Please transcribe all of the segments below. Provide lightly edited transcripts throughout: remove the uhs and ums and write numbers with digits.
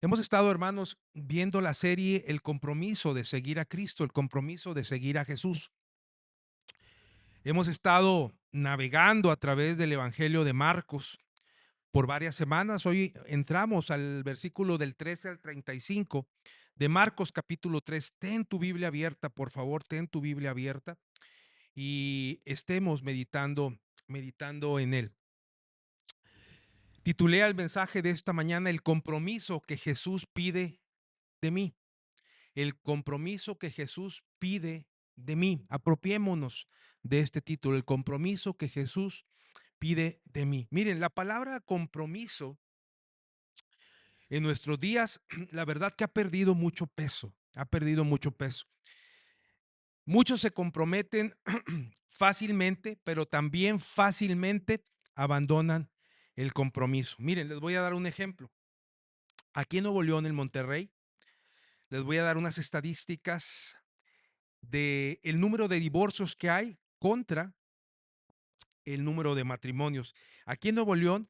Hemos estado, hermanos, viendo la serie El compromiso de seguir a Cristo, el compromiso de seguir a Jesús. Hemos estado navegando a través del Evangelio de Marcos por varias semanas. Hoy entramos al versículo del 13 al 35 de Marcos capítulo 3. Ten tu Biblia abierta, por favor, ten tu Biblia abierta y estemos meditando en él. Titulé al mensaje de esta mañana El compromiso que Jesús pide de mí. El compromiso que Jesús pide de mí. Apropiémonos de este título, el compromiso que Jesús pide de mí. Miren, la palabra compromiso en nuestros días, la verdad que ha perdido mucho peso, ha perdido mucho peso. Muchos se comprometen fácilmente, pero también fácilmente abandonan el compromiso. Miren, les voy a dar un ejemplo. Aquí en Nuevo León, en Monterrey, les voy a dar unas estadísticas de el número de divorcios que hay contra el número de matrimonios. Aquí en Nuevo León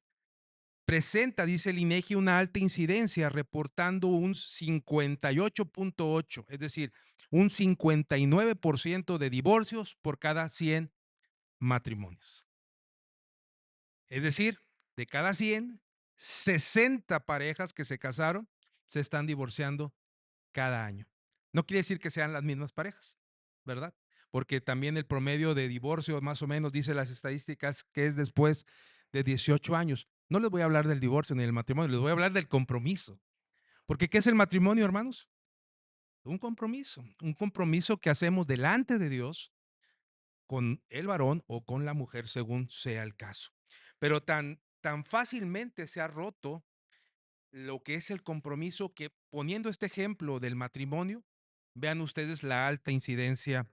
presenta, dice el INEGI, una alta incidencia, reportando un 58.8, es decir, un 59% de divorcios por cada 100 matrimonios. Es decir, de cada 100, 60 parejas que se casaron se están divorciando cada año. No quiere decir que sean las mismas parejas, ¿verdad? Porque también el promedio de divorcio, más o menos, dice las estadísticas, que es después de 18 años. No les voy a hablar del divorcio ni del matrimonio, les voy a hablar del compromiso. Porque ¿qué es el matrimonio, hermanos? Un compromiso que hacemos delante de Dios con el varón o con la mujer, según sea el caso. Pero tan fácilmente se ha roto lo que es el compromiso que, poniendo este ejemplo del matrimonio, vean ustedes la alta incidencia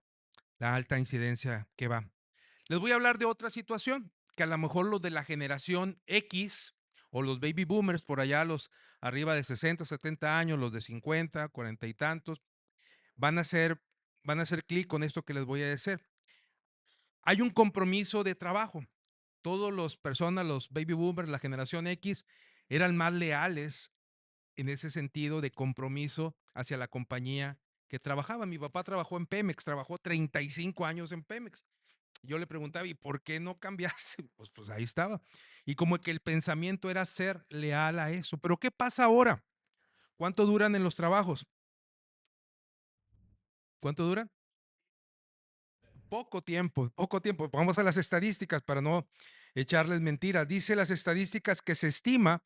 que va. Les voy a hablar de otra situación, que a lo mejor los de la generación X o los baby boomers, por allá los arriba de 60, 70 años, los de 50, 40 y tantos, van a hacer, van a hacer clic con esto que les voy a decir. Hay un compromiso de trabajo. Todos los personas, los baby boomers, la generación X, eran más leales en ese sentido de compromiso hacia la compañía que trabajaba. Mi papá trabajó en Pemex, trabajó 35 años en Pemex. Yo le preguntaba, ¿y por qué no cambiaste? Pues ahí estaba. Y como que el pensamiento era ser leal a eso. Pero ¿qué pasa ahora? ¿Cuánto duran en los trabajos? ¿Cuánto duran? Poco tiempo, poco tiempo. Vamos a las estadísticas para no echarles mentiras. Dice las estadísticas que se estima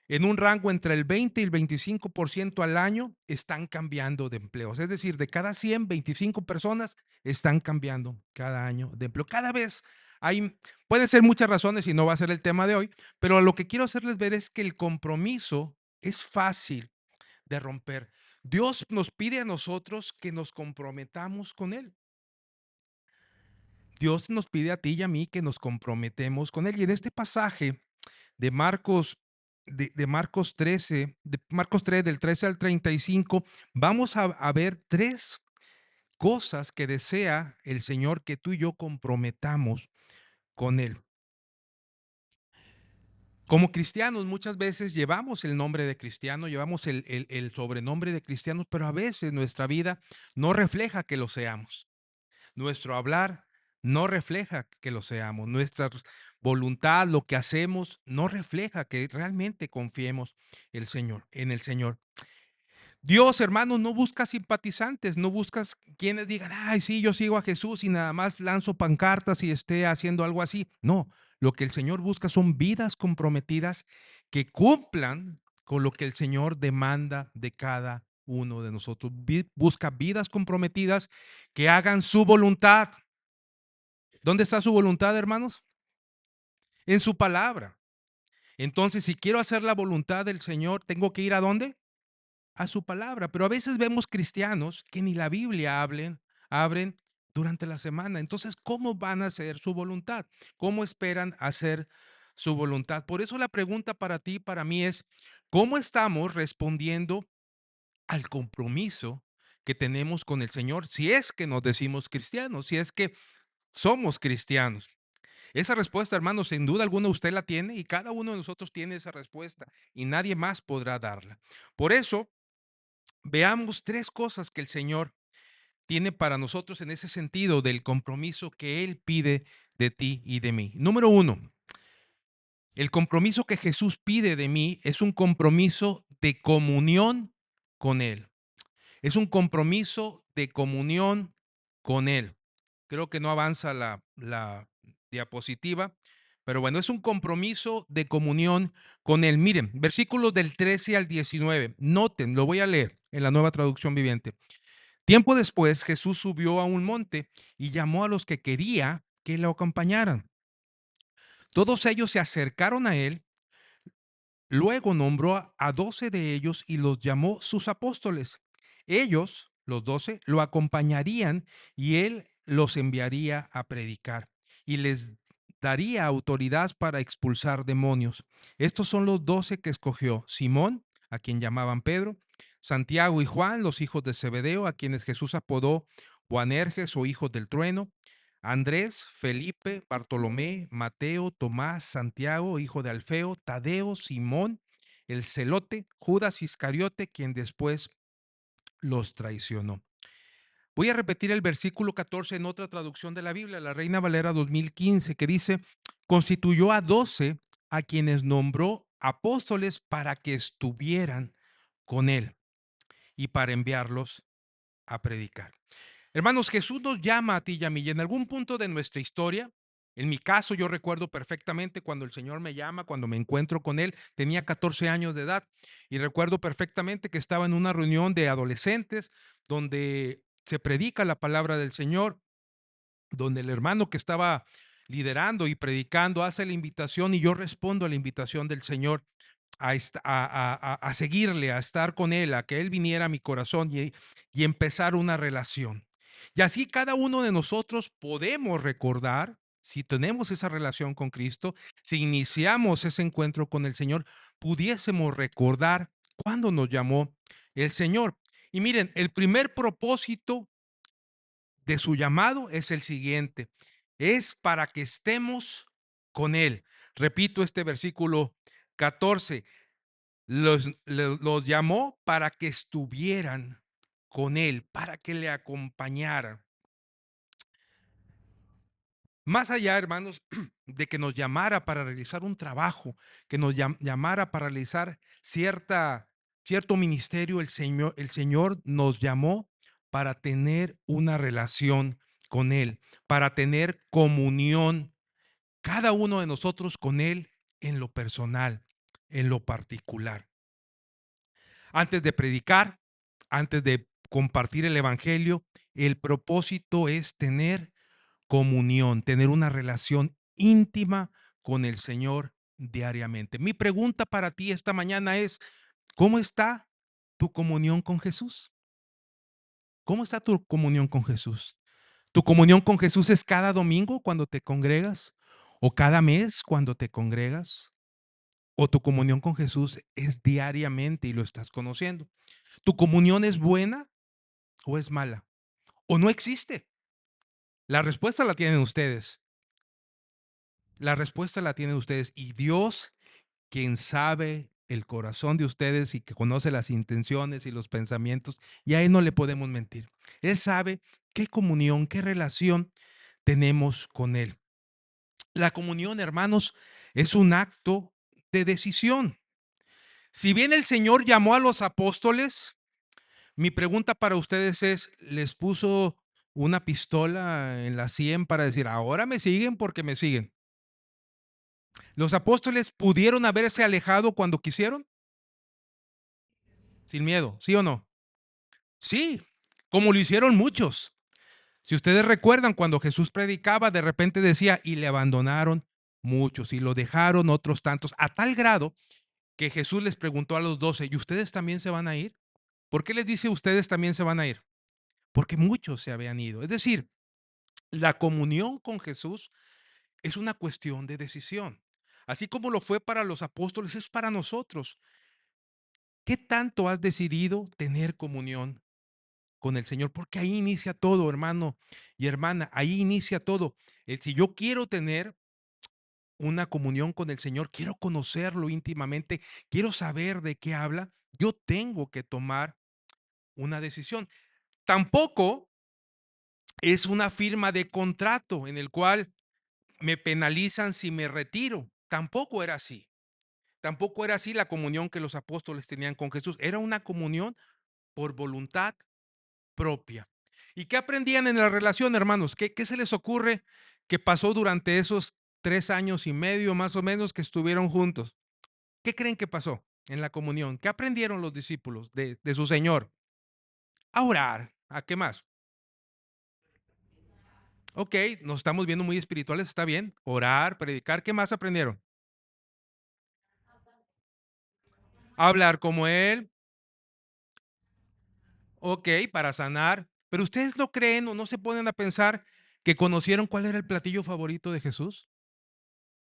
en un rango entre el 20 y el 25% al año están cambiando de empleos. Es decir, de cada 100, 25 personas están cambiando cada año de empleo. Cada vez hay, pueden ser muchas razones y no va a ser el tema de hoy, pero lo que quiero hacerles ver es que el compromiso es fácil de romper. Dios nos pide a nosotros que nos comprometamos con Él. Dios nos pide a ti y a mí que nos comprometemos con Él. Y en este pasaje de Marcos, de Marcos 13, de Marcos 3, del 13 al 35, vamos a ver tres cosas que desea el Señor que tú y yo comprometamos con Él. Como cristianos muchas veces llevamos el nombre de cristiano, llevamos el sobrenombre de cristianos, pero a veces nuestra vida no refleja que lo seamos. Nuestro hablar no refleja que lo seamos. Nuestra voluntad, lo que hacemos, no refleja que realmente confiemos en el Señor. Dios, hermano, no busca simpatizantes, no buscas quienes digan, ay, sí, yo sigo a Jesús y nada más lanzo pancartas y esté haciendo algo así. No, lo que el Señor busca son vidas comprometidas que cumplan con lo que el Señor demanda de cada uno de nosotros. Busca vidas comprometidas que hagan su voluntad. ¿Dónde está su voluntad, hermanos? En su palabra. Entonces, si quiero hacer la voluntad del Señor, ¿tengo que ir a dónde? A su palabra. Pero a veces vemos cristianos que ni la Biblia abren durante la semana. Entonces, ¿cómo van a hacer su voluntad? ¿Cómo esperan hacer su voluntad? Por eso la pregunta para ti y para mí es, ¿cómo estamos respondiendo al compromiso que tenemos con el Señor si es que nos decimos cristianos, si es que somos cristianos? Esa respuesta, hermano, sin duda alguna usted la tiene y cada uno de nosotros tiene esa respuesta y nadie más podrá darla. Por eso, veamos 3 cosas que el Señor tiene para nosotros en ese sentido del compromiso que Él pide de ti y de mí. Número 1, el compromiso que Jesús pide de mí es un compromiso de comunión con Él. Es un compromiso de comunión con Él. Creo que no avanza la diapositiva, pero bueno, es un compromiso de comunión con Él. Miren, versículos del 13 al 19. Noten, lo voy a leer en la Nueva Traducción Viviente. Tiempo después, Jesús subió a un monte y llamó a los que quería que lo acompañaran. Todos ellos se acercaron a Él. Luego nombró a 12 de ellos y los llamó sus apóstoles. Ellos, los 12, lo acompañarían y él los enviaría a predicar y les daría autoridad para expulsar demonios. Estos son los 12 que escogió: Simón, a quien llamaban Pedro; Santiago y Juan, los hijos de Zebedeo, a quienes Jesús apodó Boanerges o hijos del trueno; Andrés, Felipe, Bartolomé, Mateo, Tomás, Santiago, hijo de Alfeo, Tadeo, Simón, el celote, Judas Iscariote, quien después los traicionó. Voy a repetir el versículo 14 en otra traducción de la Biblia, la Reina Valera 2015, que dice: constituyó a 12 a quienes nombró apóstoles para que estuvieran con él y para enviarlos a predicar. Hermanos, Jesús nos llama a ti y a mí, y en algún punto de nuestra historia, en mi caso, yo recuerdo perfectamente cuando el Señor me llama, cuando me encuentro con Él, tenía 14 años de edad, y recuerdo perfectamente que estaba en una reunión de adolescentes donde se predica la palabra del Señor, donde el hermano que estaba liderando y predicando hace la invitación y yo respondo a la invitación del Señor a seguirle, a estar con Él, a que Él viniera a mi corazón y empezar una relación. Y así cada uno de nosotros podemos recordar, si tenemos esa relación con Cristo, si iniciamos ese encuentro con el Señor, pudiésemos recordar cuándo nos llamó el Señor. Y miren, el primer propósito de su llamado es el siguiente: es para que estemos con Él. Repito este versículo 14: los llamó para que estuvieran con Él, para que le acompañaran. Más allá, hermanos, de que nos llamara para realizar un trabajo, que nos llamara para realizar cierto ministerio, el Señor nos llamó para tener una relación con Él, para tener comunión, cada uno de nosotros con Él en lo personal, en lo particular. Antes de predicar, antes de compartir el Evangelio, el propósito es tener comunión, tener una relación íntima con el Señor diariamente. Mi pregunta para ti esta mañana es: ¿cómo está tu comunión con Jesús? ¿Cómo está tu comunión con Jesús? ¿Tu comunión con Jesús es cada domingo cuando te congregas? ¿O cada mes cuando te congregas? ¿O tu comunión con Jesús es diariamente y lo estás conociendo? ¿Tu comunión es buena o es mala? ¿O no existe? La respuesta la tienen ustedes. La respuesta la tienen ustedes. Y Dios, quien sabe el corazón de ustedes y que conoce las intenciones y los pensamientos, y a Él no le podemos mentir. Él sabe qué comunión, qué relación tenemos con Él. La comunión, hermanos, es un acto de decisión. Si bien el Señor llamó a los apóstoles, mi pregunta para ustedes es: ¿les puso una pistola en la sien para decir, ahora me siguen porque me siguen? ¿Los apóstoles pudieron haberse alejado cuando quisieron? Sin miedo, ¿sí o no? Sí, como lo hicieron muchos. Si ustedes recuerdan, cuando Jesús predicaba, de repente decía: y le abandonaron muchos y lo dejaron otros tantos, a tal grado que Jesús les preguntó a los 12: ¿y ustedes también se van a ir? ¿Por qué les dice ustedes también se van a ir? Porque muchos se habían ido. Es decir, la comunión con Jesús es una cuestión de decisión. Así como lo fue para los apóstoles, es para nosotros. ¿Qué tanto has decidido tener comunión con el Señor? Porque ahí inicia todo, hermano y hermana, ahí inicia todo. Si yo quiero tener una comunión con el Señor, quiero conocerlo íntimamente, quiero saber de qué habla, yo tengo que tomar una decisión. Tampoco es una firma de contrato en el cual me penalizan si me retiro. Tampoco era así. Tampoco era así la comunión que los apóstoles tenían con Jesús. Era una comunión por voluntad propia. ¿Y qué aprendían en la relación, hermanos? ¿Qué se les ocurre que pasó durante esos 3 años y medio más o menos que estuvieron juntos? ¿Qué creen que pasó en la comunión? ¿Qué aprendieron los discípulos de su Señor? A orar. ¿A qué más? Ok, nos estamos viendo muy espirituales, está bien. Orar, predicar. ¿Qué más aprendieron? Hablar como Él. Ok, para sanar. Pero ustedes no creen o no se ponen a pensar que conocieron cuál era el platillo favorito de Jesús.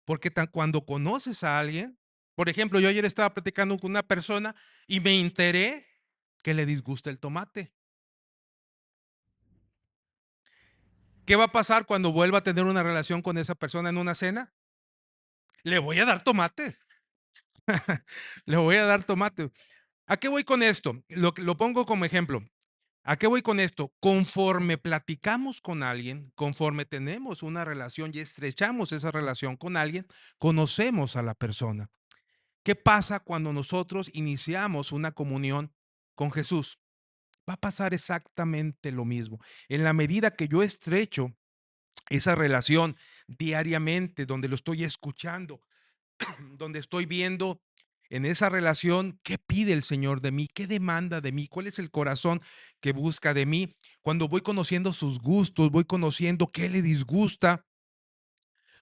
Porque cuando conoces a alguien, por ejemplo, yo ayer estaba platicando con una persona y me enteré que le disgusta el tomate. ¿Qué va a pasar cuando vuelva a tener una relación con esa persona en una cena? Le voy a dar tomate. Le voy a dar tomate. ¿A qué voy con esto? Lo pongo como ejemplo. ¿A qué voy con esto? Conforme platicamos con alguien, conforme tenemos una relación y estrechamos esa relación con alguien, conocemos a la persona. ¿Qué pasa cuando nosotros iniciamos una comunión con Jesús? Va a pasar exactamente lo mismo. En la medida que yo estrecho esa relación diariamente, donde lo estoy escuchando, donde estoy viendo en esa relación qué pide el Señor de mí, qué demanda de mí, cuál es el corazón que busca de mí. Cuando voy conociendo sus gustos, voy conociendo qué le disgusta,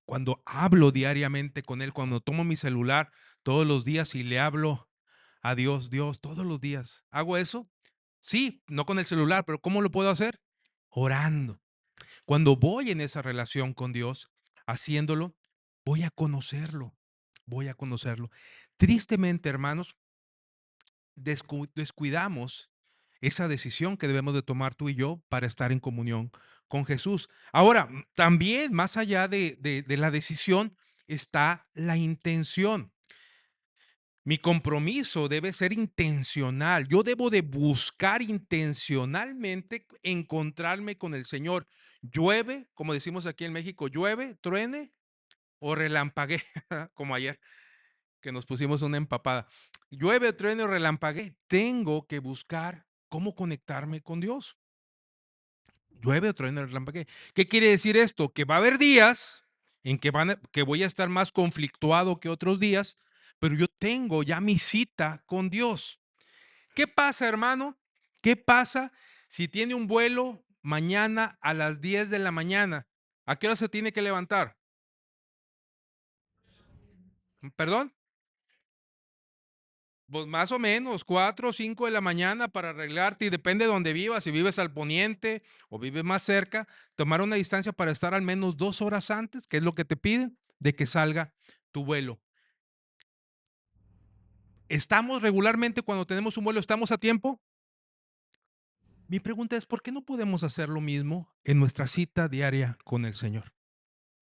cuando hablo diariamente con Él, cuando tomo mi celular todos los días y le hablo a Dios, Dios, todos los días. ¿Hago eso? Sí, no con el celular, pero ¿cómo lo puedo hacer? Orando. Cuando voy en esa relación con Dios, haciéndolo, voy a conocerlo, voy a conocerlo. Tristemente, hermanos, descuidamos esa decisión que debemos de tomar tú y yo para estar en comunión con Jesús. Ahora, también más allá de la decisión está la intención. Mi compromiso debe ser intencional. Yo debo de buscar intencionalmente encontrarme con el Señor. Llueve, como decimos aquí en México, llueve, truene o relampaguee, como ayer que nos pusimos una empapada. Llueve, truene o relampaguee. Tengo que buscar cómo conectarme con Dios. Llueve o truene o relampaguee. ¿Qué quiere decir esto? Que va a haber días en que, que voy a estar más conflictuado que otros días, pero yo tengo ya mi cita con Dios. ¿Qué pasa, hermano? ¿Qué pasa si tiene un vuelo mañana a las 10 de la mañana? ¿A qué hora se tiene que levantar? ¿Perdón? Pues más o menos 4 o 5 de la mañana para arreglarte y depende de donde vivas, si vives al poniente o vives más cerca, tomar una distancia para estar al menos 2 horas antes, que es lo que te piden, de que salga tu vuelo. ¿Estamos regularmente cuando tenemos un vuelo, estamos a tiempo? Mi pregunta es, ¿por qué no podemos hacer lo mismo en nuestra cita diaria con el Señor?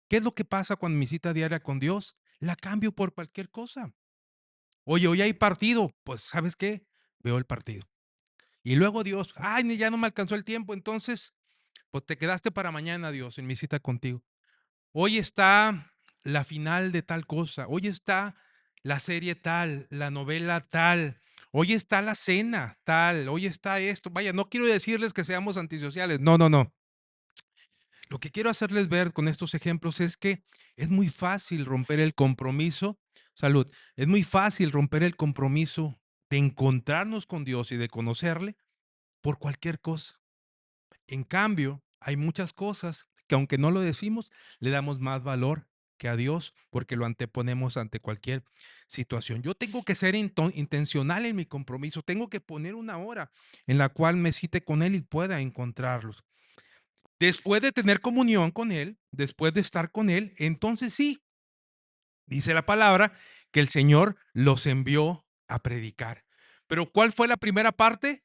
¿Qué es lo que pasa cuando mi cita diaria con Dios la cambio por cualquier cosa? Oye, hoy hay partido, pues ¿sabes qué? Veo el partido. Y luego Dios, ay, ya no me alcanzó el tiempo, entonces, pues te quedaste para mañana, Dios, en mi cita contigo. Hoy está la final de tal cosa, hoy está la serie tal, la novela tal, hoy está la cena tal, hoy está esto. Vaya, no quiero decirles que seamos antisociales, no, no, no. Lo que quiero hacerles ver con estos ejemplos es que es muy fácil romper el compromiso, salud, es muy fácil romper el compromiso de encontrarnos con Dios y de conocerle por cualquier cosa. En cambio, hay muchas cosas que aunque no lo decimos, le damos más valor que a Dios porque lo anteponemos ante cualquier situación. Yo tengo que ser intencional en mi compromiso, tengo que poner una hora en la cual me cite con Él y pueda encontrarlos. Después de tener comunión con Él, después de estar con Él, entonces sí, dice la palabra que el Señor los envió a predicar. Pero ¿cuál fue la primera parte?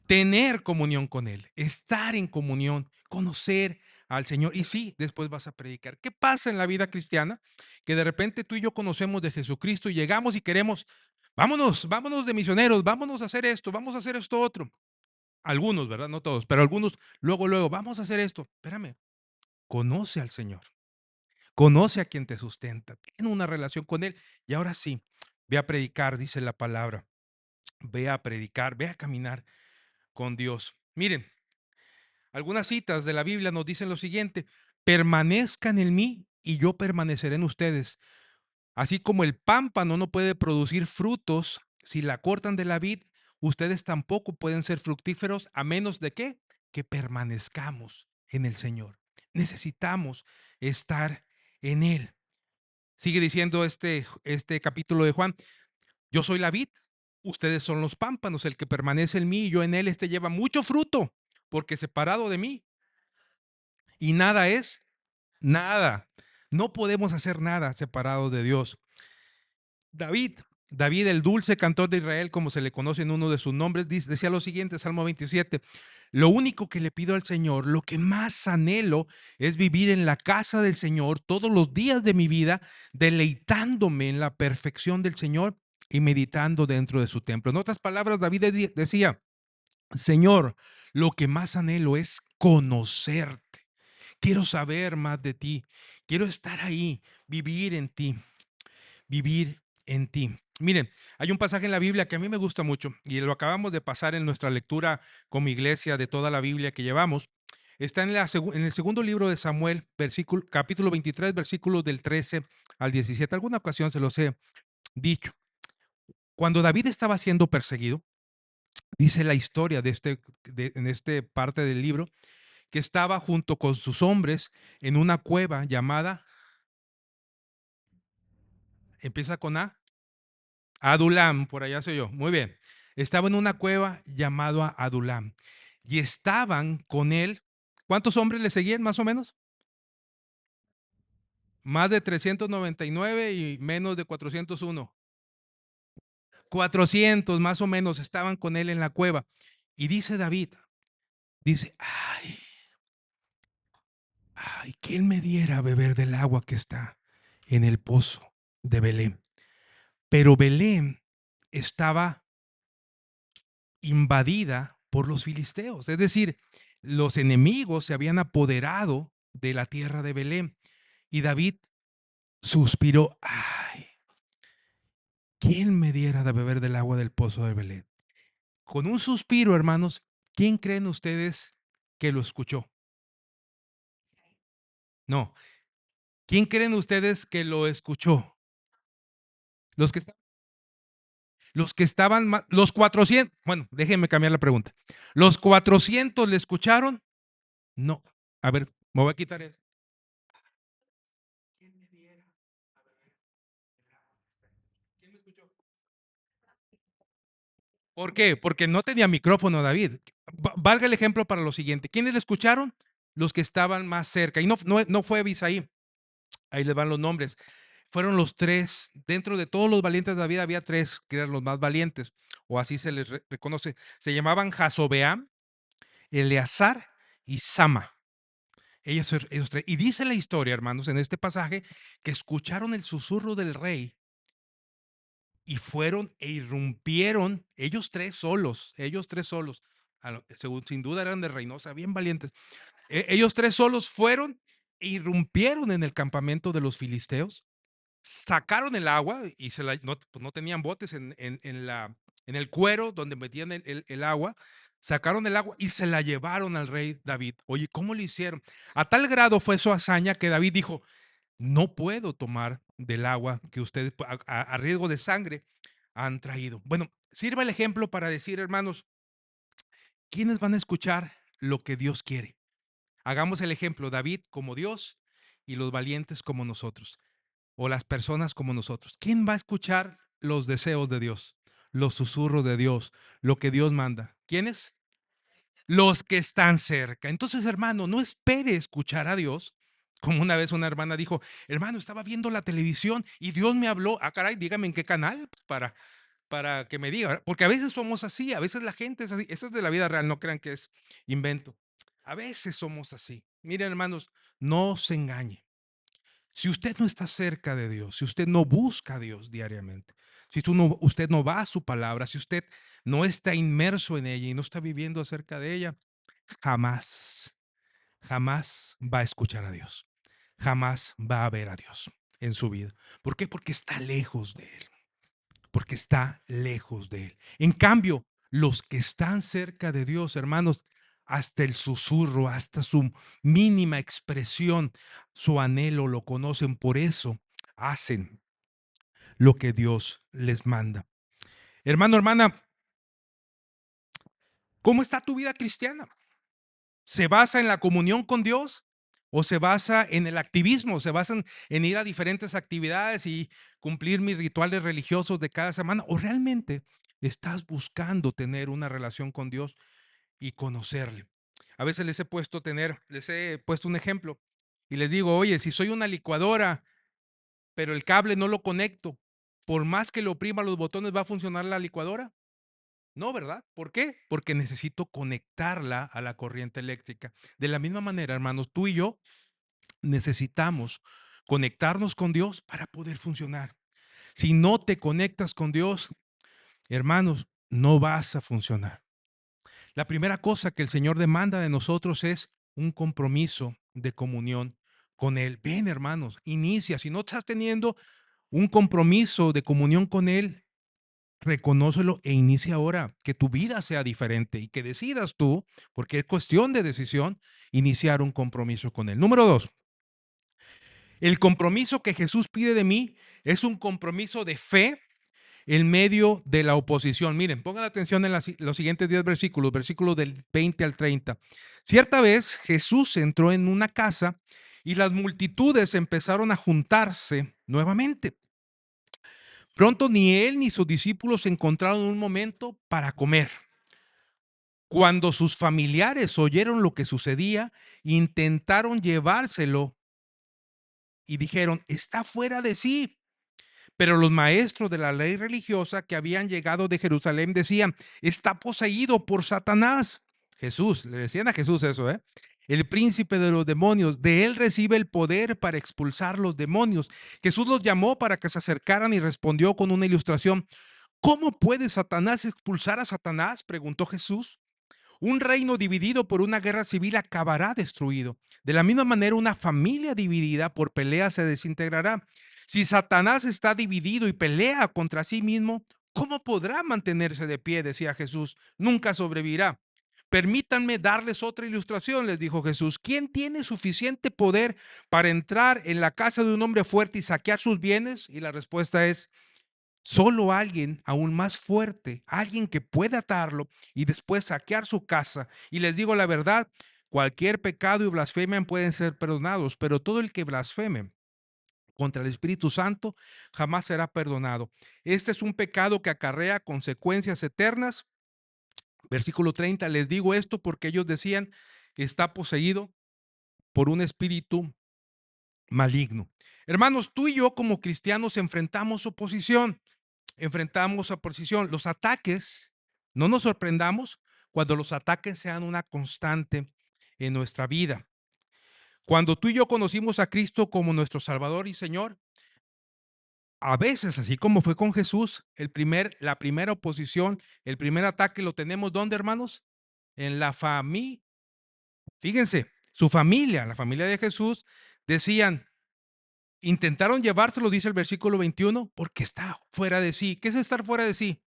Tener comunión con Él, estar en comunión, conocer, al Señor y sí, después vas a predicar. ¿Qué pasa en la vida cristiana? Que de repente tú y yo conocemos de Jesucristo y llegamos y queremos, vámonos, vámonos de misioneros, vámonos a hacer esto, vamos a hacer esto otro. Algunos, ¿verdad? No todos, pero algunos, luego, vamos a hacer esto. Espérame, conoce al Señor, conoce a quien te sustenta, tiene una relación con Él y ahora sí, ve a predicar, dice la palabra, ve a predicar, ve a caminar con Dios. Miren, algunas citas de la Biblia nos dicen lo siguiente: permanezcan en mí y yo permaneceré en ustedes. Así como el pámpano no puede producir frutos si la cortan de la vid, ustedes tampoco pueden ser fructíferos a menos de que permanezcamos en el Señor. Necesitamos estar en Él. Sigue diciendo este capítulo de Juan: yo soy la vid, ustedes son los pámpanos, el que permanece en mí y yo en él, este lleva mucho fruto, porque separado de mí y nada es nada. No podemos hacer nada separados de Dios. David, David, el dulce cantor de Israel, como se le conoce en uno de sus nombres, decía lo siguiente, Salmo 27: lo único que le pido al Señor, lo que más anhelo, es vivir en la casa del Señor todos los días de mi vida, deleitándome en la perfección del Señor y meditando dentro de su templo. En otras palabras, David decía: Señor, lo que más anhelo es conocerte. Quiero saber más de ti. Quiero estar ahí, vivir en ti, vivir en ti. Miren, hay un pasaje en la Biblia que a mí me gusta mucho y lo acabamos de pasar en nuestra lectura como iglesia de toda la Biblia que llevamos. Está en el segundo libro de Samuel, capítulo 23, versículos del 13 al 17. Alguna ocasión se los he dicho. Cuando David estaba siendo perseguido, dice la historia en este parte del libro, que estaba junto con sus hombres en una cueva llamada, empieza con A, Adulam, por allá soy yo. Muy bien. Estaba en una cueva llamado Adulam y estaban con él. ¿Cuántos hombres le seguían más o menos? Más de 399 y menos de 401. 400 más o menos estaban con él en la cueva. Y dice David, dice: ay, que él me diera a beber del agua que está en el pozo de Belén. Pero Belén estaba invadida por los filisteos, es decir, los enemigos se habían apoderado de la tierra de Belén. Y David suspiró: ay, ¿quién me diera de beber del agua del pozo de Belén? Con un suspiro, hermanos, ¿quién creen ustedes que lo escuchó? No, ¿quién creen ustedes que lo escuchó? Los que, los que estaban, los 400, bueno, déjenme cambiar la pregunta. ¿Los 400 le escucharon? No. A ver, me voy a quitar eso. ¿Quién me diera a beber el agua? ¿Quién me escuchó? ¿Por qué? Porque no tenía micrófono David. Valga el ejemplo para lo siguiente. ¿Quiénes le escucharon? Los que estaban más cerca. Y no fue Abisaí. Ahí les van los nombres. Fueron los tres. Dentro de todos los valientes de David había tres que eran los más valientes. O así se les reconoce. Se llamaban Jasobeam, Eleazar y Sama. Ellos tres. Y dice la historia, hermanos, en este pasaje, que escucharon el susurro del rey y fueron e irrumpieron, ellos tres solos, según, sin duda eran de Reynosa, bien valientes. Ellos tres solos fueron e irrumpieron en el campamento de los filisteos, sacaron el agua y pues no tenían botes en el cuero donde metían el agua, sacaron el agua y se la llevaron al rey David. Oye, ¿cómo lo hicieron? A tal grado fue su hazaña que David dijo: no puedo tomar del agua que ustedes a riesgo de sangre han traído. Bueno, sirva el ejemplo para decir, hermanos, ¿quiénes van a escuchar lo que Dios quiere? Hagamos el ejemplo, David como Dios y los valientes como nosotros, o las personas como nosotros. ¿Quién va a escuchar los deseos de Dios, los susurros de Dios, lo que Dios manda? ¿Quiénes? Los que están cerca. Entonces, hermano, no espere escuchar a Dios. Como una vez una hermana dijo: hermano, estaba viendo la televisión y Dios me habló. Ah, caray, dígame en qué canal, pues, para que me diga. Porque a veces somos así, a veces la gente es así. Eso es de la vida real, no crean que es invento. A veces somos así. Miren, hermanos, no se engañe. Si usted no está cerca de Dios, si usted no busca a Dios diariamente, si usted no va a su palabra, si usted no está inmerso en ella y no está viviendo acerca de ella, jamás, jamás va a escuchar a Dios. Jamás va a ver a Dios en su vida. ¿Por qué? Porque está lejos de Él. Porque está lejos de Él. En cambio, los que están cerca de Dios, hermanos, hasta el susurro, hasta su mínima expresión, su anhelo lo conocen. Por eso hacen lo que Dios les manda. Hermano, hermana, ¿cómo está tu vida cristiana? ¿Se basa en la comunión con Dios o se basa en el activismo? ¿Se basa en ir a diferentes actividades y cumplir mis rituales religiosos de cada semana? ¿O realmente estás buscando tener una relación con Dios y conocerle? A veces les he puesto un ejemplo y les digo, oye, si soy una licuadora, pero el cable no lo conecto, por más que le oprima los botones, ¿va a funcionar la licuadora? No, ¿verdad? ¿Por qué? Porque necesito conectarla a la corriente eléctrica. De la misma manera, hermanos, tú y yo necesitamos conectarnos con Dios para poder funcionar. Si no te conectas con Dios, hermanos, no vas a funcionar. La primera cosa que el Señor demanda de nosotros es un compromiso de comunión con Él. Ven, hermanos, inicia. Si no estás teniendo un compromiso de comunión con Él, reconócelo e inicia ahora, que tu vida sea diferente y que decidas tú, porque es cuestión de decisión, iniciar un compromiso con Él. Número dos, el compromiso que Jesús pide de mí es un compromiso de fe en medio de la oposición. Miren, pongan atención en los siguientes 10 versículos, versículos del 20 al 30. Cierta vez Jesús entró en una casa y las multitudes empezaron a juntarse nuevamente. Pronto ni él ni sus discípulos encontraron un momento para comer. Cuando sus familiares oyeron lo que sucedía, intentaron llevárselo y dijeron, está fuera de sí. Pero los maestros de la ley religiosa que habían llegado de Jerusalén decían, está poseído por Satanás. Jesús, le decían a Jesús eso, ¿eh? El príncipe de los demonios, de él recibe el poder para expulsar los demonios. Jesús los llamó para que se acercaran y respondió con una ilustración. ¿Cómo puede Satanás expulsar a Satanás? Preguntó Jesús. Un reino dividido por una guerra civil acabará destruido. De la misma manera, una familia dividida por pelea se desintegrará. Si Satanás está dividido y pelea contra sí mismo, ¿cómo podrá mantenerse de pie? Decía Jesús. Nunca sobrevivirá. Permítanme darles otra ilustración, les dijo Jesús. ¿Quién tiene suficiente poder para entrar en la casa de un hombre fuerte y saquear sus bienes? Y la respuesta es solo alguien aún más fuerte, alguien que pueda atarlo y después saquear su casa. Y les digo la verdad, cualquier pecado y blasfemia pueden ser perdonados, pero todo el que blasfeme contra el Espíritu Santo jamás será perdonado. Este es un pecado que acarrea consecuencias eternas. Versículo 30, les digo esto porque ellos decían, está poseído por un espíritu maligno. Hermanos, tú y yo como cristianos enfrentamos oposición. Enfrentamos oposición. Los ataques, no nos sorprendamos cuando los ataques sean una constante en nuestra vida. Cuando tú y yo conocimos a Cristo como nuestro Salvador y Señor, a veces, así como fue con Jesús, la primera oposición, el primer ataque lo tenemos ¿dónde, hermanos? En la familia. Fíjense, su familia, la familia de Jesús, decían, intentaron llevárselo, dice el versículo 21, porque está fuera de sí. ¿Qué es estar fuera de sí?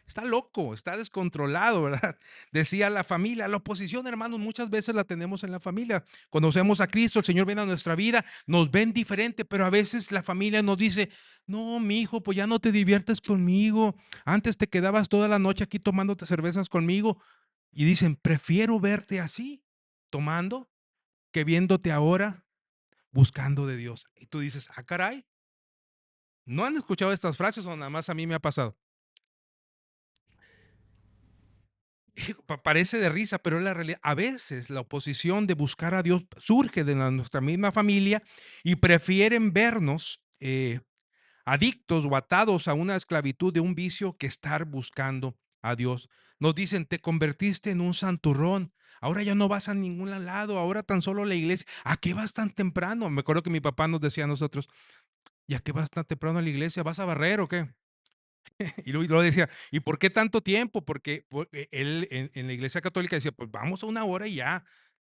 Está loco, está descontrolado, ¿verdad? Decía la familia, la oposición, hermanos, muchas veces la tenemos en la familia. Conocemos a Cristo, el Señor viene a nuestra vida, nos ven diferente, pero a veces la familia nos dice, no, mi hijo, pues ya no te diviertes conmigo. Antes te quedabas toda la noche aquí tomándote cervezas conmigo. Y dicen, prefiero verte así, tomando, que viéndote ahora buscando de Dios. Y tú dices, ah, caray, ¿no han escuchado estas frases o nada más a mí me ha pasado? Parece de risa, pero es la realidad. A veces la oposición de buscar a Dios surge de nuestra misma familia y prefieren vernos adictos o atados a una esclavitud de un vicio que estar buscando a Dios. Nos dicen, te convertiste en un santurrón. Ahora ya no vas a ningún lado, ahora tan solo a la iglesia. ¿A qué vas tan temprano? Me acuerdo que mi papá nos decía a nosotros, ¿y a qué vas tan temprano a la iglesia? ¿Vas a barrer o qué? Y luego decía, ¿y por qué tanto tiempo? Porque él en la iglesia católica decía, pues vamos a una hora y ya,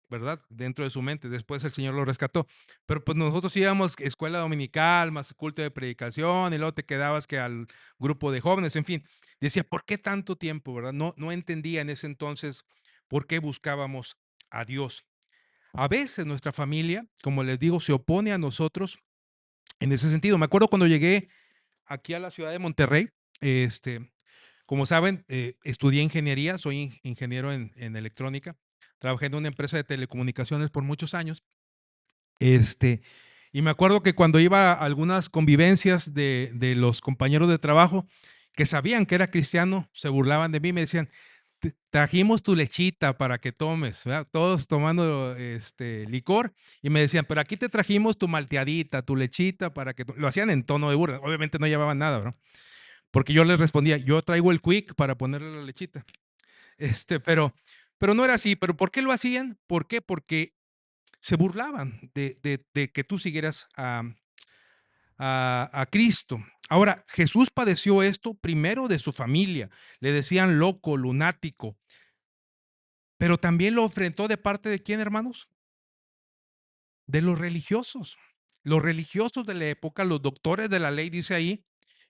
¿verdad? Dentro de su mente. Después el Señor lo rescató. Pero pues nosotros íbamos a escuela dominical, más culto de predicación, y luego te quedabas que al grupo de jóvenes, en fin. Decía, ¿por qué tanto tiempo, verdad? No entendía en ese entonces por qué buscábamos a Dios. A veces nuestra familia, como les digo, se opone a nosotros en ese sentido. Me acuerdo cuando llegué aquí a la ciudad de Monterrey, este, como saben, estudié ingeniería, soy ingeniero en electrónica, trabajé en una empresa de telecomunicaciones por muchos años, este, y me acuerdo que cuando iba a algunas convivencias de los compañeros de trabajo que sabían que era cristiano, se burlaban de mí, me decían, Trajimos tu lechita para que tomes, ¿verdad? Todos tomando licor y me decían, pero aquí te trajimos tu malteadita, tu lechita para que lo hacían en tono de burla, obviamente no llevaban nada, ¿no? Porque yo les respondía, yo traigo el quick para ponerle la lechita. Pero no era así. ¿Pero por qué lo hacían? ¿Por qué? Porque se burlaban de que tú siguieras a Cristo. Ahora, Jesús padeció esto primero de su familia. Le decían loco, lunático, pero también lo enfrentó de parte de quién, hermanos? De los religiosos. Los religiosos de la época, los doctores de la ley, dice ahí,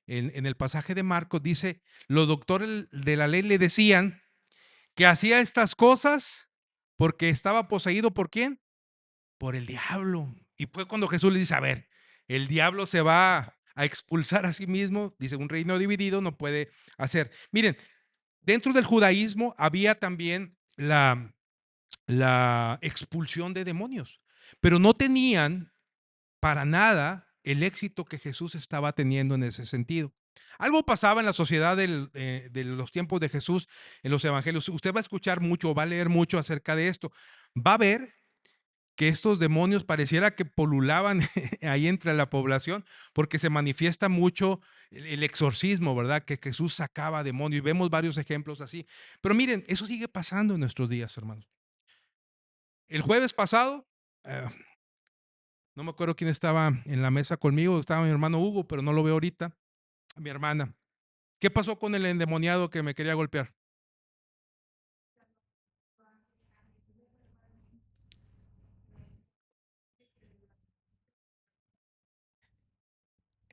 en el pasaje de Marcos, dice, los doctores de la ley le decían que hacía estas cosas porque estaba poseído por quién? Por el diablo. Y fue cuando Jesús le dice, a ver, el diablo se va a expulsar a sí mismo, dice, un reino dividido no puede hacer. Miren, dentro del judaísmo había también la expulsión de demonios, pero no tenían para nada el éxito que Jesús estaba teniendo en ese sentido. Algo pasaba en la sociedad de los tiempos de Jesús, en los evangelios. Usted va a escuchar mucho, va a leer mucho acerca de esto. Va a ver que estos demonios pareciera que polulaban ahí entre la población, porque se manifiesta mucho el exorcismo, ¿verdad? Que Jesús sacaba demonios y vemos varios ejemplos así. Pero miren, eso sigue pasando en nuestros días, hermanos. El jueves pasado, eh, no me acuerdo quién estaba en la mesa conmigo, estaba mi hermano Hugo, pero no lo veo ahorita, mi hermana. ¿Qué pasó con el endemoniado que me quería golpear?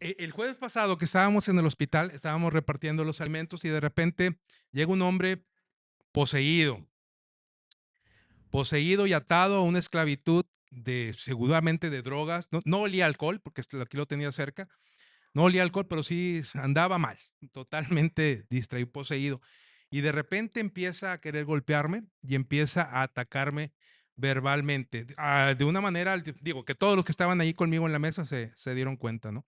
El jueves pasado que estábamos en el hospital, estábamos repartiendo los alimentos y de repente llega un hombre poseído, poseído y atado a una esclavitud de seguramente de drogas. No olía alcohol, porque aquí lo tenía cerca. No olía alcohol, pero sí andaba mal, totalmente distraído, poseído. Y de repente empieza a querer golpearme y empieza a atacarme verbalmente. De una manera, digo, que todos los que estaban ahí conmigo en la mesa se dieron cuenta, ¿no?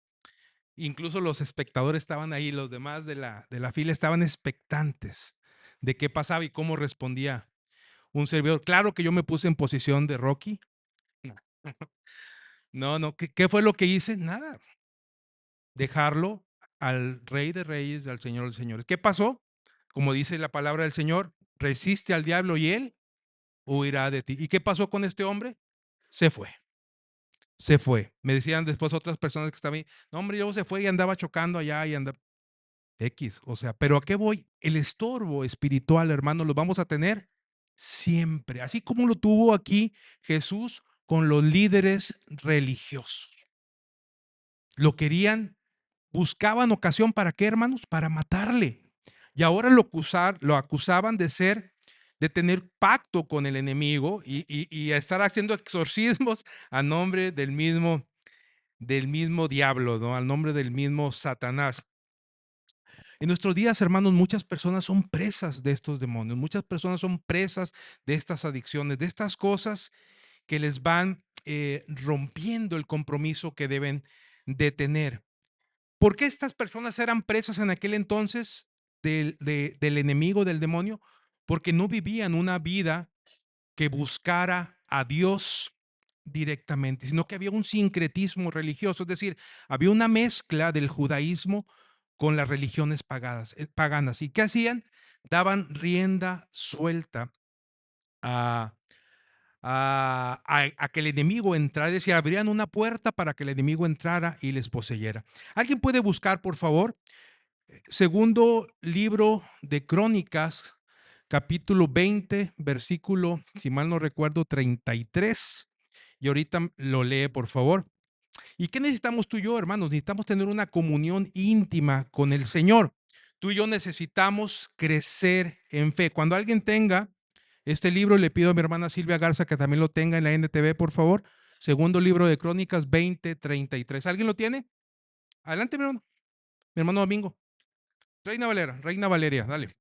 Incluso los espectadores estaban ahí, los demás de la fila estaban expectantes de qué pasaba y cómo respondía un servidor. Claro que yo me puse en posición de Rocky. No, no, ¿qué fue lo que hice? Nada, dejarlo al Rey de Reyes, al Señor de Señores. ¿Qué pasó? Como dice la palabra del Señor, resiste al diablo y él huirá de ti. ¿Y qué pasó con este hombre? Se fue, se fue. Me decían después otras personas que estaban ahí, no hombre, yo se fue y andaba chocando allá y andaba X. O sea, pero ¿a qué voy? El estorbo espiritual, hermano, lo vamos a tener siempre, así como lo tuvo aquí Jesús con los líderes religiosos. Lo querían Buscaban ocasión, ¿para qué, hermanos? Para matarle. Y ahora lo acusaban de tener pacto con el enemigo y a estar haciendo exorcismos a nombre del mismo diablo, ¿no? Al nombre del mismo Satanás. En nuestros días, hermanos, muchas personas son presas de estos demonios, muchas personas son presas de estas adicciones, de estas cosas que les van rompiendo el compromiso que deben de tener. ¿Por qué estas personas eran presas en aquel entonces del enemigo, del demonio? Porque no vivían una vida que buscara a Dios directamente, sino que había un sincretismo religioso, es decir, había una mezcla del judaísmo con las religiones paganas. ¿Y qué hacían? Daban rienda suelta a, a que el enemigo entrara, es decir, abrían una puerta para que el enemigo entrara y les poseyera. ¿Alguien puede buscar, por favor? Segundo libro de Crónicas, capítulo 20, versículo, si mal no recuerdo, 33. Y ahorita lo lee, por favor. ¿Y qué necesitamos tú y yo, hermanos? Necesitamos tener una comunión íntima con el Señor. Tú y yo necesitamos crecer en fe. Cuando alguien tenga este libro, le pido a mi hermana Silvia Garza que también lo tenga en la NTV, por favor. Segundo libro de Crónicas 20:33. ¿Alguien lo tiene? Adelante, mi hermano. Mi hermano Domingo. Reina Valera, Reina Valeria, dale.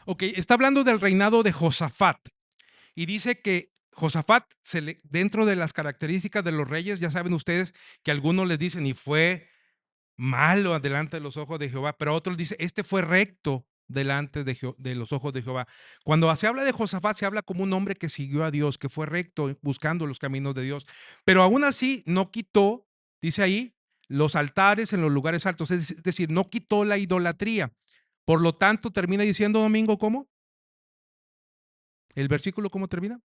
Ok, está hablando del reinado de Josafat y dice que Josafat, dentro de las características de los reyes, ya saben ustedes que algunos les dicen y fue malo delante de los ojos de Jehová, pero otros dicen, este fue recto delante de los ojos de Jehová. Cuando se habla de Josafat, se habla como un hombre que siguió a Dios, que fue recto buscando los caminos de Dios, pero aún así no quitó, dice ahí, los altares en los lugares altos, es decir, no quitó la idolatría. Por lo tanto, termina diciendo Domingo, ¿cómo? ¿El versículo cómo termina?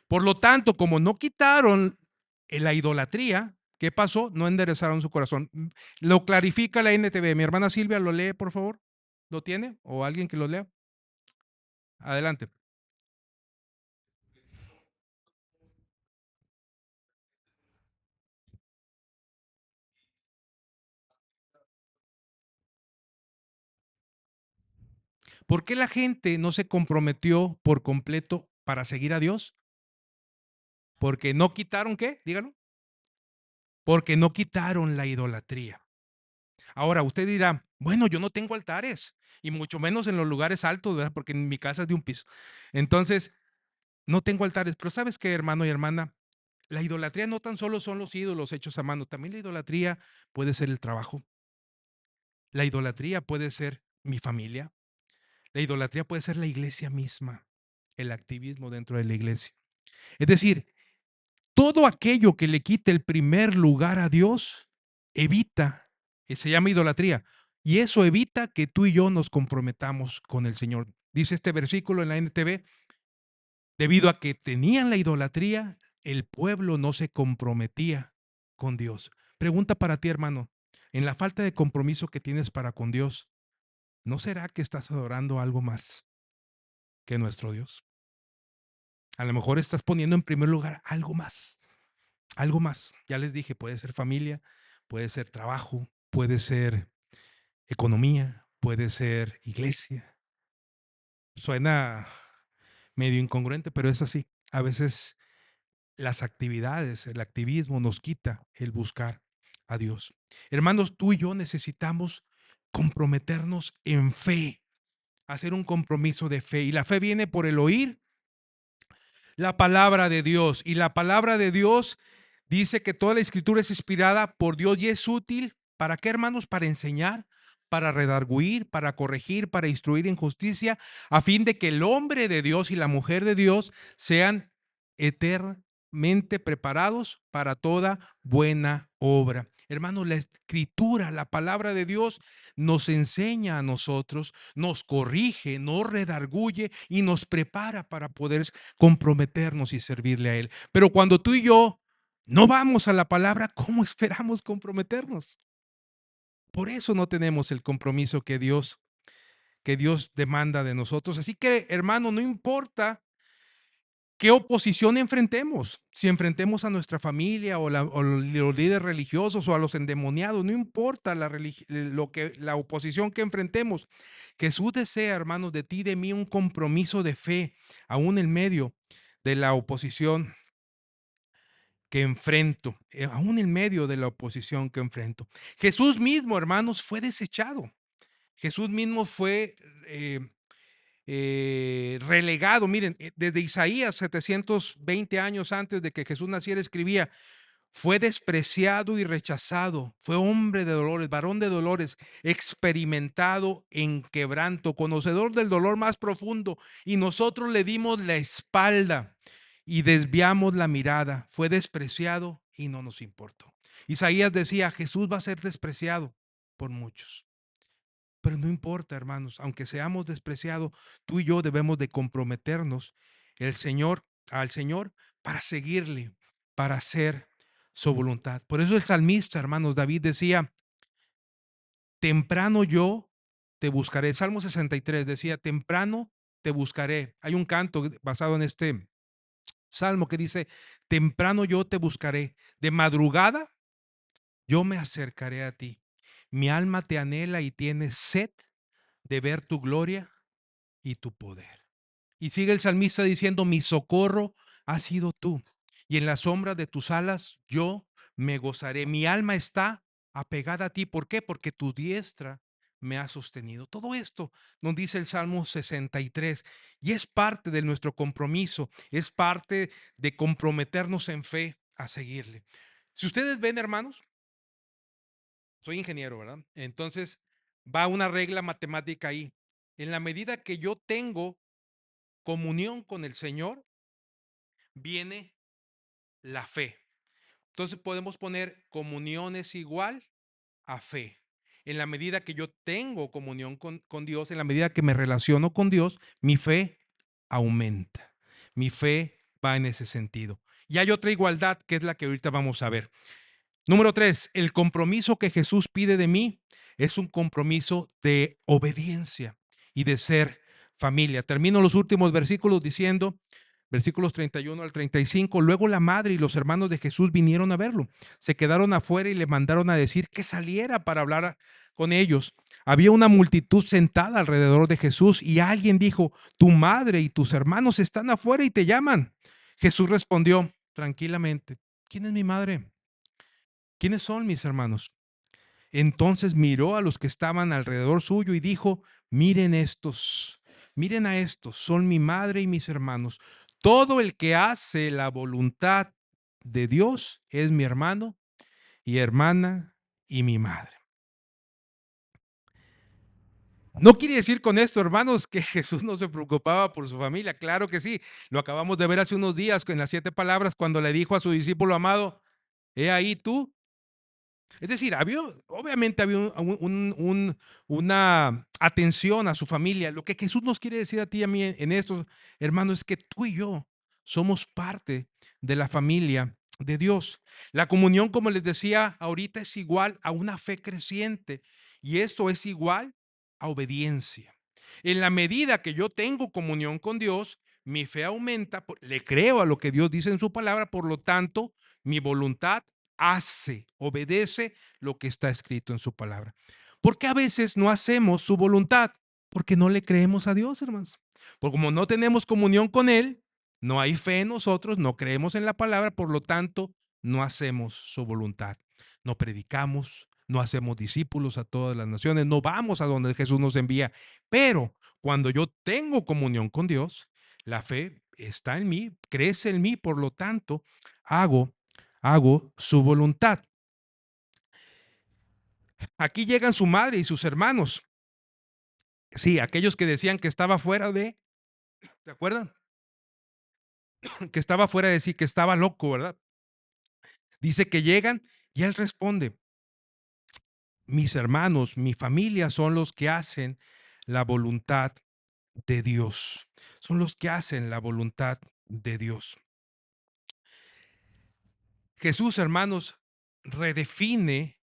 Por lo tanto, como no quitaron la idolatría, ¿qué pasó? No enderezaron su corazón. Lo clarifica la NTV. Mi hermana Silvia lo lee, por favor. ¿Lo tiene? ¿O alguien que lo lea? Adelante. ¿Por qué la gente no se comprometió por completo para seguir a Dios? Porque no quitaron, ¿qué? Dígalo. Porque no quitaron la idolatría. Ahora, usted dirá, bueno, yo no tengo altares, y mucho menos en los lugares altos, ¿verdad? Porque en mi casa es de un piso. Entonces, no tengo altares, pero ¿sabes qué, hermano y hermana? La idolatría no tan solo son los ídolos hechos a mano, también la idolatría puede ser el trabajo, la idolatría puede ser mi familia, la idolatría puede ser la iglesia misma, el activismo dentro de la iglesia. Es decir, todo aquello que le quite el primer lugar a Dios, evita, se llama idolatría, y eso evita que tú y yo nos comprometamos con el Señor. Dice este versículo en la NTV, debido a que tenían la idolatría, el pueblo no se comprometía con Dios. Pregunta para ti, hermano, en la falta de compromiso que tienes para con Dios, ¿no será que estás adorando algo más que nuestro Dios? A lo mejor estás poniendo en primer lugar algo más, algo más. Ya les dije, puede ser familia, puede ser trabajo, puede ser economía, puede ser iglesia. Suena medio incongruente, pero es así. A veces las actividades, el activismo nos quita el buscar a Dios. Hermanos, tú y yo necesitamos comprometernos en fe, hacer un compromiso de fe. Y la fe viene por el oír la palabra de Dios. Y la palabra de Dios dice que toda la escritura es inspirada por Dios y es útil. ¿Para qué, hermanos? Para enseñar, para redarguir, para corregir, para instruir en justicia, a fin de que el hombre de Dios y la mujer de Dios sean eternamente preparados para toda buena obra. Hermanos, la escritura, la palabra de Dios nos enseña a nosotros, nos corrige, nos redarguye y nos prepara para poder comprometernos y servirle a Él. Pero cuando tú y yo no vamos a la palabra, ¿cómo esperamos comprometernos? Por eso no tenemos el compromiso que Dios demanda de nosotros. Así que, hermano, no importa qué oposición enfrentemos, si enfrentemos a nuestra familia o los líderes religiosos o a los endemoniados, no importa la oposición que enfrentemos. Jesús desea, hermanos, de ti y de mí un compromiso de fe, aún en medio de la oposición que enfrento, aún en medio de la oposición que enfrento. Jesús mismo, hermanos, fue desechado. Jesús mismo fue relegado. Miren, desde Isaías, 720 años antes de que Jesús naciera, escribía, fue despreciado y rechazado, fue hombre de dolores, varón de dolores, experimentado en quebranto, conocedor del dolor más profundo, y nosotros le dimos la espalda y desviamos la mirada. Fue despreciado y no nos importó. Isaías decía, Jesús va a ser despreciado por muchos. Pero no importa, hermanos, aunque seamos despreciados, tú y yo debemos de comprometernos el Señor, al Señor para seguirle, para hacer su voluntad. Por eso el salmista, hermanos, David decía, temprano yo te buscaré. Salmo 63 decía, temprano te buscaré. Hay un canto basado en este salmo que dice, temprano yo te buscaré. De madrugada yo me acercaré a ti. Mi alma te anhela y tiene sed de ver tu gloria y tu poder. Y sigue el salmista diciendo, mi socorro has sido tú, y en la sombra de tus alas yo me gozaré. Mi alma está apegada a ti. ¿Por qué? Porque tu diestra me ha sostenido. Todo esto nos dice el Salmo 63 y es parte de nuestro compromiso, es parte de comprometernos en fe a seguirle. Si ustedes ven, hermanos, soy ingeniero, ¿verdad? Entonces va una regla matemática ahí. En la medida que yo tengo comunión con el Señor, viene la fe. Entonces podemos poner comunión es igual a fe. En la medida que yo tengo comunión con Dios, en la medida que me relaciono con Dios, mi fe aumenta. Mi fe va en ese sentido. Y hay otra igualdad que es la que ahorita vamos a ver. Número 3, el compromiso que Jesús pide de mí es un compromiso de obediencia y de ser familia. Termino los últimos versículos diciendo, versículos 31 al 35, luego la madre y los hermanos de Jesús vinieron a verlo. Se quedaron afuera y le mandaron a decir que saliera para hablar con ellos. Había una multitud sentada alrededor de Jesús y alguien dijo, tu madre y tus hermanos están afuera y te llaman. Jesús respondió tranquilamente, ¿quién es mi madre? ¿Quiénes son mis hermanos? Entonces miró a los que estaban alrededor suyo y dijo, miren estos, miren a estos, son mi madre y mis hermanos. Todo el que hace la voluntad de Dios es mi hermano y hermana y mi madre. No quiere decir con esto, hermanos, que Jesús no se preocupaba por su familia. Claro que sí. Lo acabamos de ver hace unos días en las 7 palabras cuando le dijo a su discípulo amado, he ahí tú. Es decir, obviamente había una atención a su familia. Lo que Jesús nos quiere decir a ti y a mí en esto, hermano, es que tú y yo somos parte de la familia de Dios. La comunión, como les decía ahorita, es igual a una fe creciente y esto es igual a obediencia. En la medida que yo tengo comunión con Dios, mi fe aumenta, le creo a lo que Dios dice en su palabra, por lo tanto, mi voluntad hace, obedece lo que está escrito en su palabra. ¿Por qué a veces no hacemos su voluntad? Porque no le creemos a Dios, hermanos. Porque como no tenemos comunión con Él, no hay fe en nosotros, no creemos en la palabra, por lo tanto, no hacemos su voluntad. No predicamos, no hacemos discípulos a todas las naciones, no vamos a donde Jesús nos envía. Pero cuando yo tengo comunión con Dios, la fe está en mí, crece en mí, por lo tanto, hago su voluntad. Aquí llegan su madre y sus hermanos. Sí, aquellos que decían que estaba fuera de, ¿se acuerdan? Que estaba fuera de sí, que estaba loco, ¿verdad? Dice que llegan y él responde, mis hermanos, mi familia son los que hacen la voluntad de Dios. Son los que hacen la voluntad de Dios. Jesús, hermanos, redefine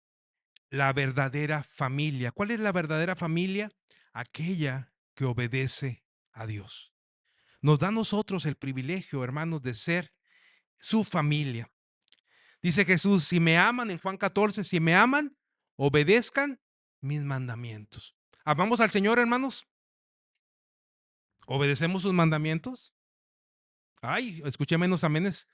la verdadera familia. ¿Cuál es la verdadera familia? Aquella que obedece a Dios. Nos da a nosotros el privilegio, hermanos, de ser su familia. Dice Jesús, si me aman, en Juan 14, si me aman, obedezcan mis mandamientos. ¿Amamos al Señor, hermanos? ¿Obedecemos sus mandamientos? Ay, escuché menos amenes.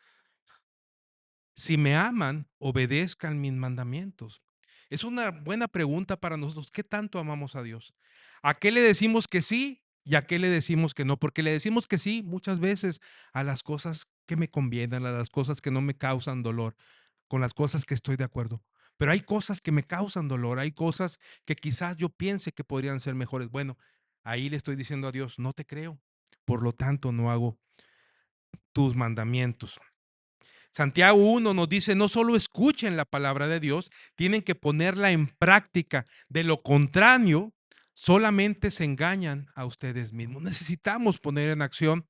Si me aman, obedezcan mis mandamientos. Es una buena pregunta para nosotros. ¿Qué tanto amamos a Dios? ¿A qué le decimos que sí y a qué le decimos que no? Porque le decimos que sí muchas veces a las cosas que me convienen, a las cosas que no me causan dolor. con las cosas que estoy de acuerdo. Pero hay cosas que me causan dolor, hay cosas que quizás yo piense que podrían ser mejores. Bueno, ahí le estoy diciendo a Dios, no te creo, por lo tanto no hago tus mandamientos. Santiago 1 nos dice, no solo escuchen la palabra de Dios, tienen que ponerla en práctica. De lo contrario, solamente se engañan a ustedes mismos. Necesitamos poner en acción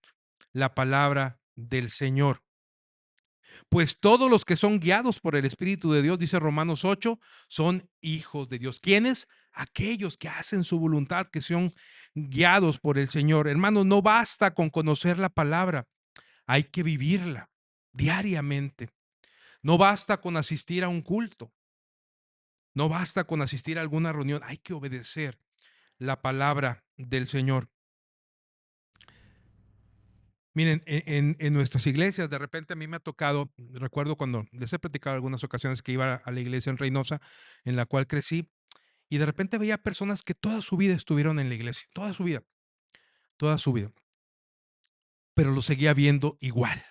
la palabra del Señor. Pues todos los que son guiados por el Espíritu de Dios, dice Romanos 8, son hijos de Dios. ¿Quiénes? Aquellos que hacen su voluntad, que son guiados por el Señor. Hermanos, no basta con conocer la palabra, hay que vivirla diariamente. No basta con asistir a un culto, no basta con asistir a alguna reunión, hay que obedecer la palabra del Señor. Miren, en nuestras iglesias, de repente a mí me ha tocado, recuerdo cuando les he platicado algunas ocasiones que iba a la iglesia en Reynosa, en la cual crecí, y de repente veía personas que toda su vida estuvieron en la iglesia, toda su vida, pero lo seguía viendo igual.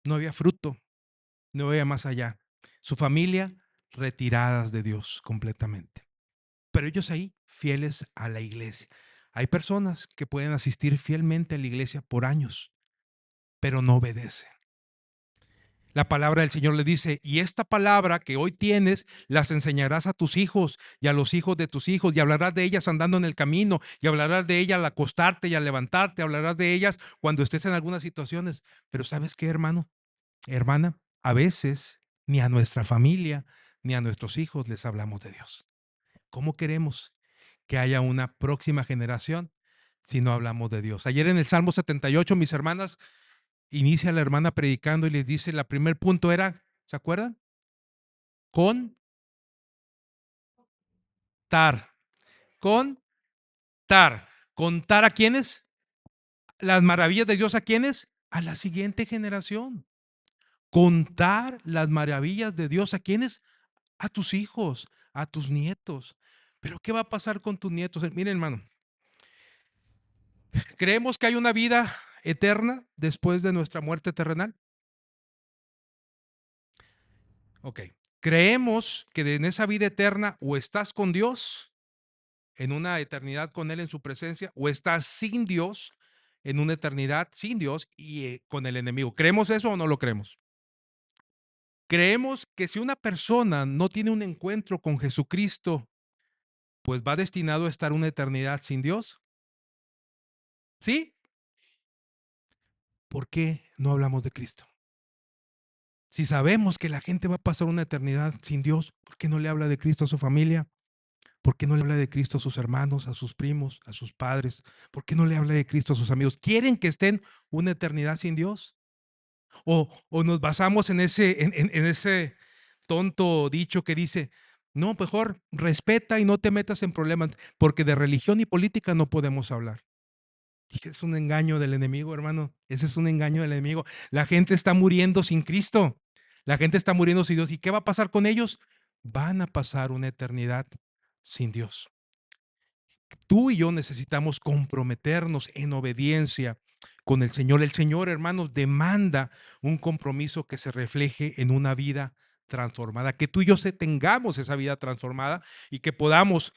No había fruto, no había más allá. Su familia retiradas de Dios completamente. Pero ellos ahí, fieles a la iglesia. Hay personas que pueden asistir fielmente a la iglesia por años, pero no obedecen. La palabra del Señor le dice, y esta palabra que hoy tienes, las enseñarás a tus hijos y a los hijos de tus hijos, y hablarás de ellas andando en el camino, y hablarás de ellas al acostarte y al levantarte, hablarás de ellas cuando estés en algunas situaciones. Pero ¿sabes qué, hermano? Hermana, a veces ni a nuestra familia ni a nuestros hijos les hablamos de Dios. ¿Cómo queremos que haya una próxima generación si no hablamos de Dios? Ayer en el Salmo 78, mis hermanas, inicia la hermana predicando y les dice, la primer punto era, ¿se acuerdan? Contar, contar. ¿Contar a quiénes? Las maravillas de Dios a quiénes? A la siguiente generación. Contar las maravillas de Dios a quiénes? A tus hijos, a tus nietos. Pero ¿qué va a pasar con tus nietos? Miren, hermano, ¿creemos que hay una vida eterna después de nuestra muerte terrenal? Ok. Creemos que en esa vida eterna o estás con Dios, en una eternidad con Él en su presencia, o estás sin Dios, en una eternidad sin Dios y con el enemigo. ¿Creemos eso o no lo creemos? Creemos que si una persona no tiene un encuentro con Jesucristo, pues va destinado a estar una eternidad sin Dios. ¿Sí? ¿Por qué no hablamos de Cristo? Si sabemos que la gente va a pasar una eternidad sin Dios, ¿por qué no le habla de Cristo a su familia? ¿Por qué no le habla de Cristo a sus hermanos, a sus primos, a sus padres? ¿Por qué no le habla de Cristo a sus amigos? ¿Quieren que estén una eternidad sin Dios? ¿O nos basamos en ese tonto dicho que dice, no, mejor respeta y no te metas en problemas, porque de religión y política no podemos hablar? Dije, es un engaño del enemigo, hermano. Ese es un engaño del enemigo. La gente está muriendo sin Cristo. La gente está muriendo sin Dios. ¿Y qué va a pasar con ellos? Van a pasar una eternidad sin Dios. Tú y yo necesitamos comprometernos en obediencia con el Señor. El Señor, hermanos, demanda un compromiso que se refleje en una vida transformada, que tú y yo tengamos esa vida transformada y que podamos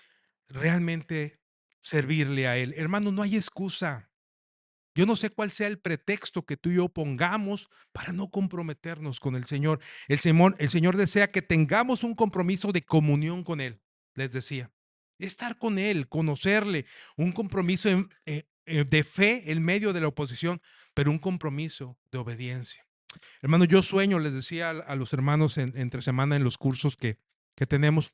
realmente servirle a Él. Hermano, no hay excusa. Yo no sé cuál sea el pretexto que tú y yo pongamos para no comprometernos con el Señor. El Señor desea que tengamos un compromiso de comunión con Él, les decía. Estar con Él, conocerle, un compromiso de fe en medio de la oposición, pero un compromiso de obediencia. Hermano, yo sueño, les decía a los hermanos entre semana en los cursos que tenemos,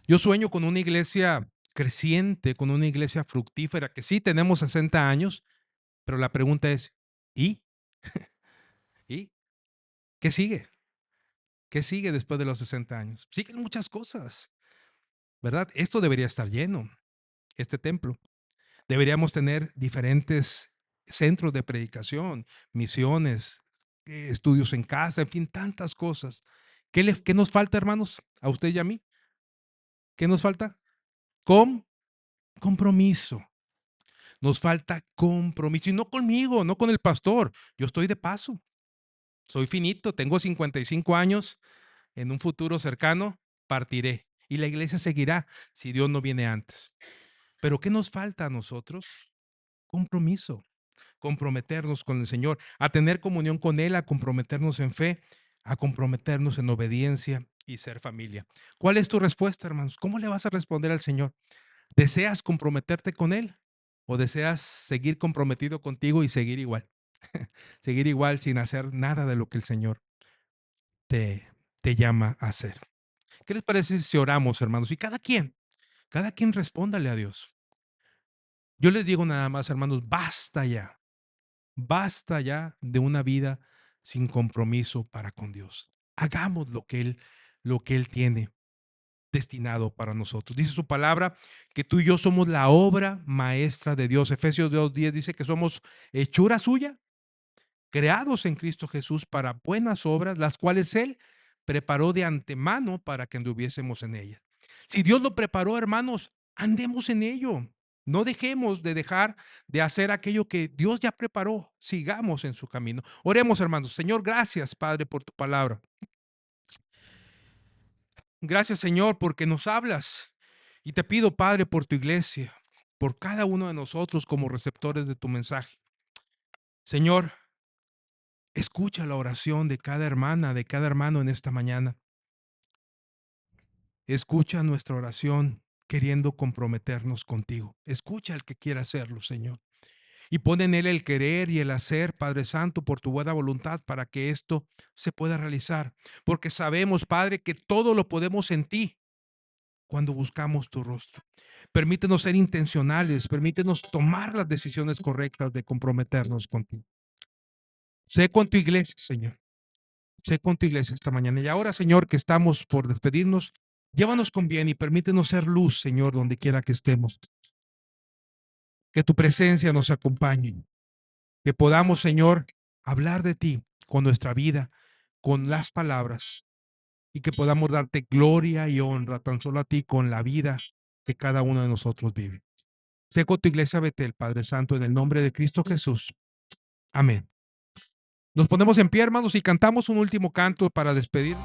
yo sueño con una iglesia creciente, con una iglesia fructífera, que sí tenemos 60 años, pero la pregunta es, ¿y? ¿Y? ¿Qué sigue? ¿Qué sigue después de los 60 años? Siguen muchas cosas, ¿verdad? Esto debería estar lleno, este templo. Deberíamos tener diferentes centros de predicación, misiones, estudios en casa, en fin, tantas cosas. ¿Qué nos falta, hermanos? A usted y a mí. ¿Qué nos falta? Com compromiso. Nos falta compromiso. Y no conmigo, no con el pastor. Yo estoy de paso. Soy finito, tengo 55 años, en un futuro cercano partiré y la iglesia seguirá si Dios no viene antes. Pero ¿qué nos falta a nosotros? Compromiso, comprometernos con el Señor, a tener comunión con Él, a comprometernos en fe, a comprometernos en obediencia y ser familia. ¿Cuál es tu respuesta, hermanos? ¿Cómo le vas a responder al Señor? ¿Deseas comprometerte con Él o deseas seguir comprometido contigo y seguir igual? Seguir igual sin hacer nada de lo que el Señor te, te llama a hacer. ¿Qué les parece si oramos, hermanos? Y cada quien respóndale a Dios. Yo les digo nada más, hermanos, basta ya de una vida sin compromiso para con Dios. Hagamos lo que Él tiene destinado para nosotros. Dice su palabra que tú y yo somos la obra maestra de Dios. Efesios 2:10 dice que somos hechura suya, creados en Cristo Jesús para buenas obras, las cuales Él preparó de antemano para que anduviésemos en ellas. Si Dios lo preparó, hermanos, andemos en ello. No dejemos de dejar de hacer aquello que Dios ya preparó. Sigamos en su camino. Oremos, hermanos. Señor, gracias, Padre, por tu palabra. Gracias, Señor, porque nos hablas. Y te pido, Padre, por tu iglesia, por cada uno de nosotros como receptores de tu mensaje. Señor, escucha la oración de cada hermana, de cada hermano en esta mañana. Escucha nuestra oración queriendo comprometernos contigo. Escucha al que quiera hacerlo, Señor. Y pon en él el querer y el hacer, Padre Santo, por tu buena voluntad para que esto se pueda realizar. Porque sabemos, Padre, que todo lo podemos en ti cuando buscamos tu rostro. Permítenos ser intencionales, permítenos tomar las decisiones correctas de comprometernos contigo. Sé con tu iglesia, Señor. Sé con tu iglesia esta mañana. Y ahora, Señor, que estamos por despedirnos, llévanos con bien y permítenos ser luz, Señor, donde quiera que estemos. Que tu presencia nos acompañe. Que podamos, Señor, hablar de ti con nuestra vida, con las palabras, y que podamos darte gloria y honra tan solo a ti con la vida que cada uno de nosotros vive. Sé con tu iglesia Betel, Padre Santo, en el nombre de Cristo Jesús. Amén. Nos ponemos en pie, hermanos, y cantamos un último canto para despedir.